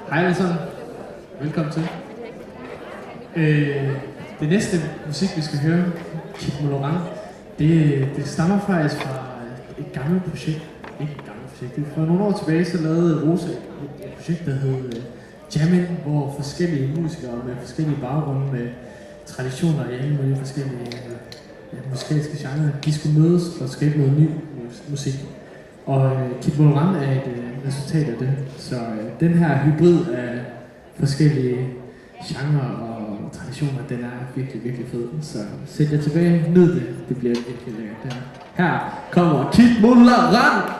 Hej alle sammen. Velkommen til. Det næste musik, vi skal høre, Kit Mulorang, det stammer faktisk fra et gammelt projekt. Ikke et gammelt projekt. For nogle år tilbage, så lavede Rosa et projekt, der hed Jammin', hvor forskellige musikere med forskellige baggrunde, med traditioner i alle mulige forskellige musikalske genrer, de skulle mødes og skabe noget ny musik. Og Kit Mulorang er et resultat af det. Så den her hybrid af forskellige genrer og traditioner, den er virkelig, virkelig fed. Så sæt jer tilbage, nyd det. Det bliver virkelig lækkert. Her kommer Kit Mulorang!